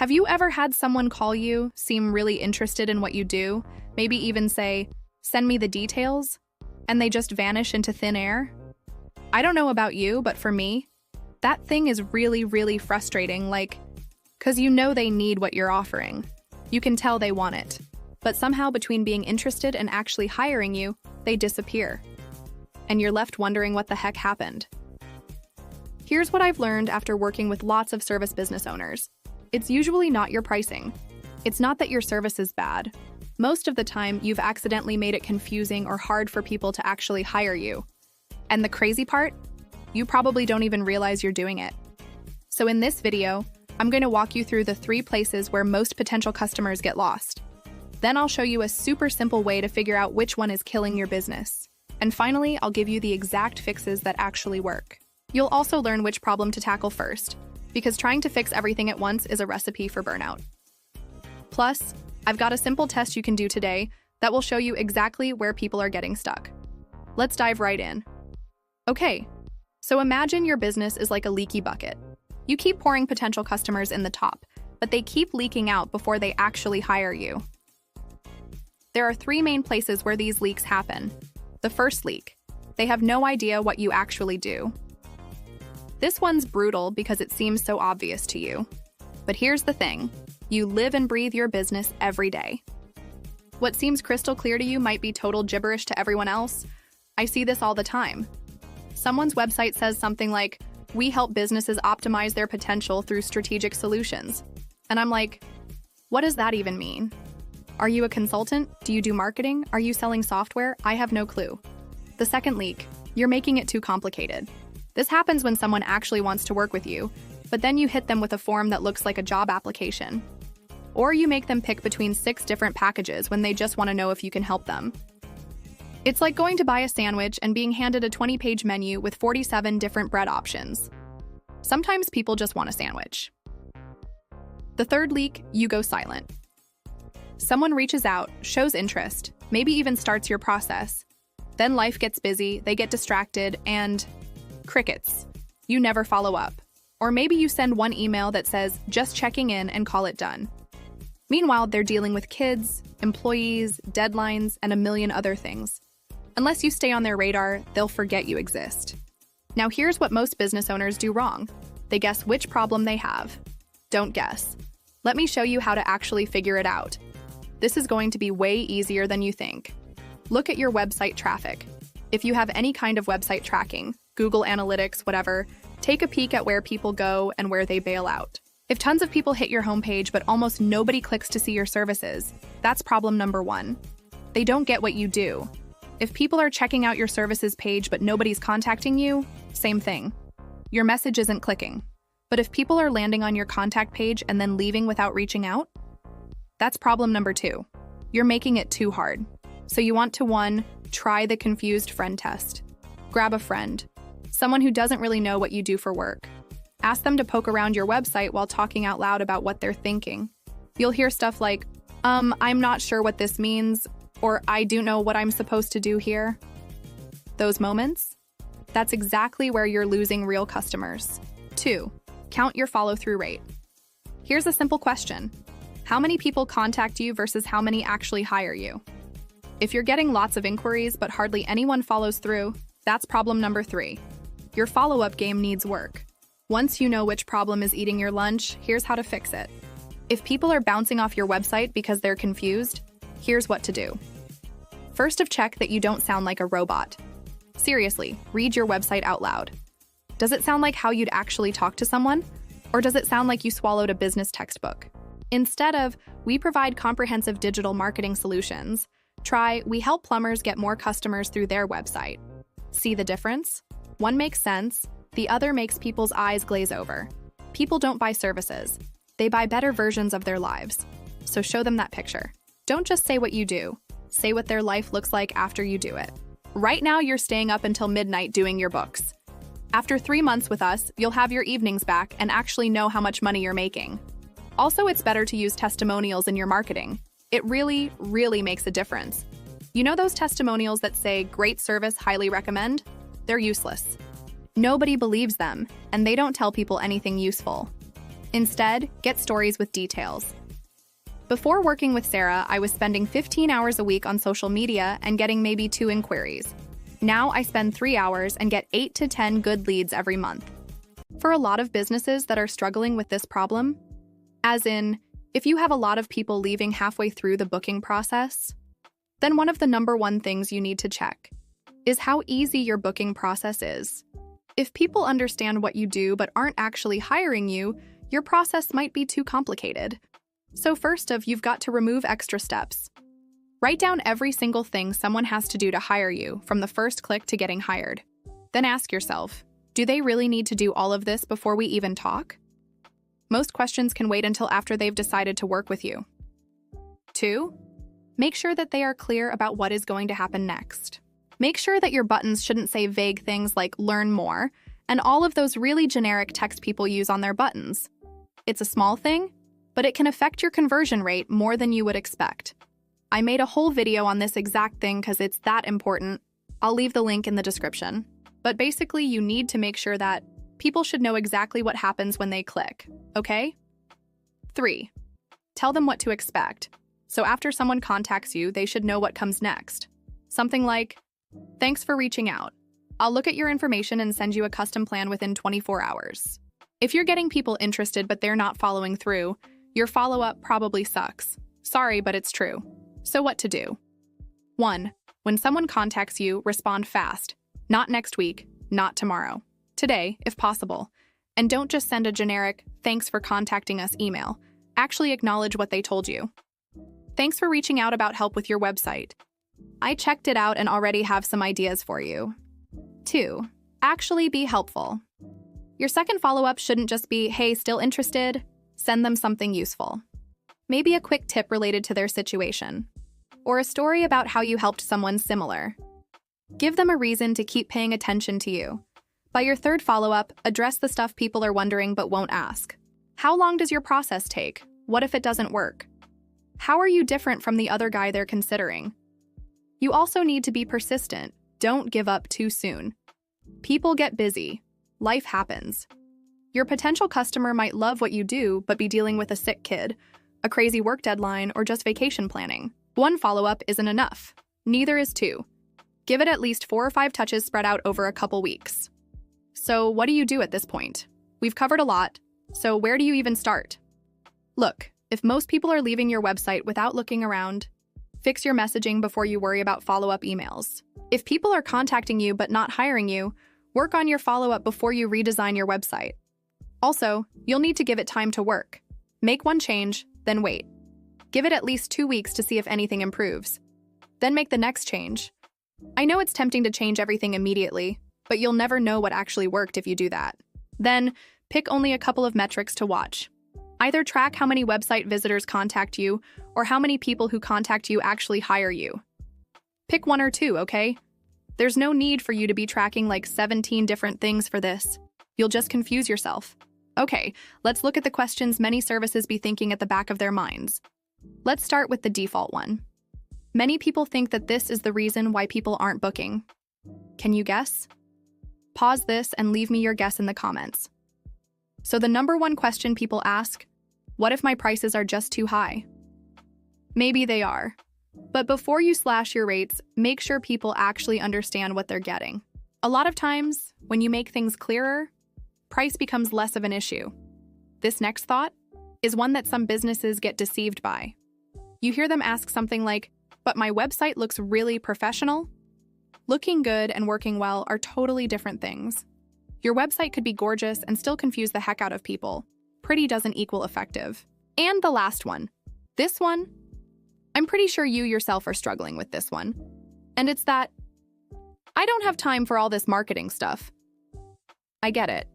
Have you ever had someone call you, seem really interested in what you do, maybe even say, "Send me the details," and they just vanish into thin air? I don't know about you, but for me, that thing is really, really frustrating, because you know they need what you're offering. You can tell they want it. But somehow between being interested and actually hiring you, they disappear. And you're left wondering what the heck happened. Here's what I've learned after working with lots of service business owners. It's usually not your pricing. It's not that your service is bad. Most of the time, you've accidentally made it confusing or hard for people to actually hire you. And the crazy part? You probably don't even realize you're doing it. So in this video, I'm going to walk you through the 3 places where most potential customers get lost. Then I'll show you a super simple way to figure out which one is killing your business. And finally, I'll give you the exact fixes that actually work. You'll also learn which problem to tackle first, because trying to fix everything at once is a recipe for burnout. Plus, I've got a simple test you can do today that will show you exactly where people are getting stuck. Let's dive right in. Okay, so imagine your business is like a leaky bucket. You keep pouring potential customers in the top, but they keep leaking out before they actually hire you. There are 3 main places where these leaks happen. The first leak: they have no idea what you actually do. This one's brutal because it seems so obvious to you. But here's the thing: you live and breathe your business every day. What seems crystal clear to you might be total gibberish to everyone else. I see this all the time. Someone's website says something like, "We help businesses optimize their potential through strategic solutions." And I'm like, what does that even mean? Are you a consultant? Do you do marketing? Are you selling software? I have no clue. The second leak: you're making it too complicated. This happens when someone actually wants to work with you, but then you hit them with a form that looks like a job application. Or you make them pick between 6 different packages when they just want to know if you can help them. It's like going to buy a sandwich and being handed a 20-page menu with 47 different bread options. Sometimes people just want a sandwich. The third leak: you go silent. Someone reaches out, shows interest, maybe even starts your process. Then life gets busy, they get distracted, and crickets. You never follow up. Or maybe you send one email that says, "Just checking in," and call it done. Meanwhile, they're dealing with kids, employees, deadlines, and a million other things. Unless you stay on their radar, they'll forget you exist. Now here's what most business owners do wrong. They guess which problem they have. Don't guess. Let me show you how to actually figure it out. This is going to be way easier than you think. Look at your website traffic. If you have any kind of website tracking, Google Analytics, whatever, take a peek at where people go and where they bail out. If tons of people hit your homepage but almost nobody clicks to see your services, that's problem number 1. They don't get what you do. If people are checking out your services page but nobody's contacting you, same thing. Your message isn't clicking. But if people are landing on your contact page and then leaving without reaching out, that's problem number 2. You're making it too hard. So you want to 1, try the confused friend test. Grab a friend, someone who doesn't really know what you do for work. Ask them to poke around your website while talking out loud about what they're thinking. You'll hear stuff like, "I'm not sure what this means," or "I don't know what I'm supposed to do here." Those moments? That's exactly where you're losing real customers. 2, count your follow-through rate. Here's a simple question: how many people contact you versus how many actually hire you? If you're getting lots of inquiries but hardly anyone follows through, that's problem number 3. Your follow-up game needs work. Once you know which problem is eating your lunch, here's how to fix it. If people are bouncing off your website because they're confused, here's what to do. First, check that you don't sound like a robot. Seriously, read your website out loud. Does it sound like how you'd actually talk to someone? Or does it sound like you swallowed a business textbook? Instead of, "We provide comprehensive digital marketing solutions," try, "We help plumbers get more customers through their website." See the difference? One makes sense, the other makes people's eyes glaze over. People don't buy services. They buy better versions of their lives. So show them that picture. Don't just say what you do. Say what their life looks like after you do it. Right now, you're staying up until midnight doing your books. After 3 months with us, you'll have your evenings back and actually know how much money you're making. Also, it's better to use testimonials in your marketing. It really, really makes a difference. You know those testimonials that say, "Great service, highly recommend"? They're useless. Nobody believes them, and they don't tell people anything useful. Instead, get stories with details. Before working with Sarah, I was spending 15 hours a week on social media and getting maybe 2 inquiries. Now I spend 3 hours and get 8 to 10 good leads every month. For a lot of businesses that are struggling with this problem, as in, if you have a lot of people leaving halfway through the booking process, then one of the number one things you need to check is how easy your booking process is. If people understand what you do but aren't actually hiring you, your process might be too complicated. So first you've got to remove extra steps. Write down every single thing someone has to do to hire you, from the first click to getting hired. Then ask yourself, do they really need to do all of this before we even talk? Most questions can wait until after they've decided to work with you. 2. Make sure that they are clear about what is going to happen next. Make sure that your buttons shouldn't say vague things like "learn more" and all of those really generic text people use on their buttons. It's a small thing, but it can affect your conversion rate more than you would expect. I made a whole video on this exact thing because it's that important. I'll leave the link in the description. But basically, you need to make sure that people should know exactly what happens when they click, okay? 3. Tell them what to expect. So after someone contacts you, they should know what comes next. Something like, "Thanks for reaching out. I'll look at your information and send you a custom plan within 24 hours. If you're getting people interested but they're not following through, your follow-up probably sucks. Sorry, but it's true. So what to do? 1. When someone contacts you, respond fast. Not next week, not tomorrow. Today, if possible. And don't just send a generic, "Thanks for contacting us" email. Actually acknowledge what they told you. "Thanks for reaching out about help with your website. I checked it out and already have some ideas for you." 2. Actually be helpful. Your second follow-up shouldn't just be, "Hey, still interested?" Send them something useful. Maybe a quick tip related to their situation, or a story about how you helped someone similar. Give them a reason to keep paying attention to you. By your third follow-up, address the stuff people are wondering but won't ask. How long does your process take? What if it doesn't work? How are you different from the other guy they're considering? You also need to be persistent. Don't give up too soon. People get busy. Life happens. Your potential customer might love what you do but be dealing with a sick kid, a crazy work deadline, or just vacation planning. 1 follow-up isn't enough. Neither is 2. Give it at least 4 or 5 touches spread out over a couple weeks. So what do you do at this point? We've covered a lot, so where do you even start? Look, if most people are leaving your website without looking around, fix your messaging before you worry about follow-up emails. If people are contacting you but not hiring you, work on your follow-up before you redesign your website. Also, you'll need to give it time to work. Make one change, then wait. Give it at least 2 weeks to see if anything improves. Then make the next change. I know it's tempting to change everything immediately, but you'll never know what actually worked if you do that. Then, pick only a couple of metrics to watch. Either track how many website visitors contact you, or how many people who contact you actually hire you. Pick 1 or 2, okay? There's no need for you to be tracking like 17 different things for this. You'll just confuse yourself. Okay, let's look at the questions many services be thinking at the back of their minds. Let's start with the default one. Many people think that this is the reason why people aren't booking. Can you guess? Pause this and leave me your guess in the comments. So the number one question people ask, what if my prices are just too high? Maybe they are. But before you slash your rates, make sure people actually understand what they're getting. A lot of times, when you make things clearer, price becomes less of an issue. This next thought is one that some businesses get deceived by. You hear them ask something like, "But my website looks really professional?" Looking good and working well are totally different things. Your website could be gorgeous and still confuse the heck out of people. Pretty doesn't equal effective. And the last one. This one, I'm pretty sure you yourself are struggling with this one. And it's that, "I don't have time for all this marketing stuff." I get it.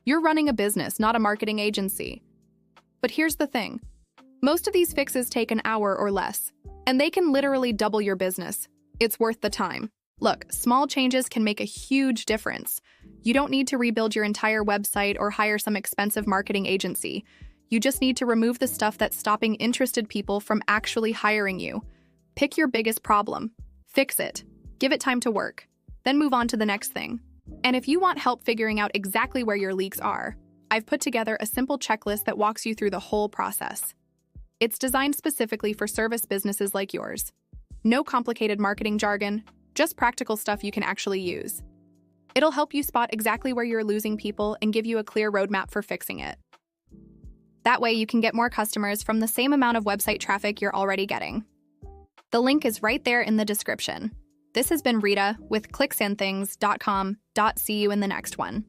You're running a business, not a marketing agency. But here's the thing. Most of these fixes take an hour or less, and they can literally double your business. It's worth the time. Look, small changes can make a huge difference. You don't need to rebuild your entire website or hire some expensive marketing agency. You just need to remove the stuff that's stopping interested people from actually hiring you. Pick your biggest problem. Fix it. Give it time to work. Then move on to the next thing. And if you want help figuring out exactly where your leaks are, I've put together a simple checklist that walks you through the whole process. It's designed specifically for service businesses like yours. No complicated marketing jargon, just practical stuff you can actually use. It'll help you spot exactly where you're losing people and give you a clear roadmap for fixing it. That way you can get more customers from the same amount of website traffic you're already getting. The link is right there in the description. This has been Rita with ClicksandThings.com. See you in the next one.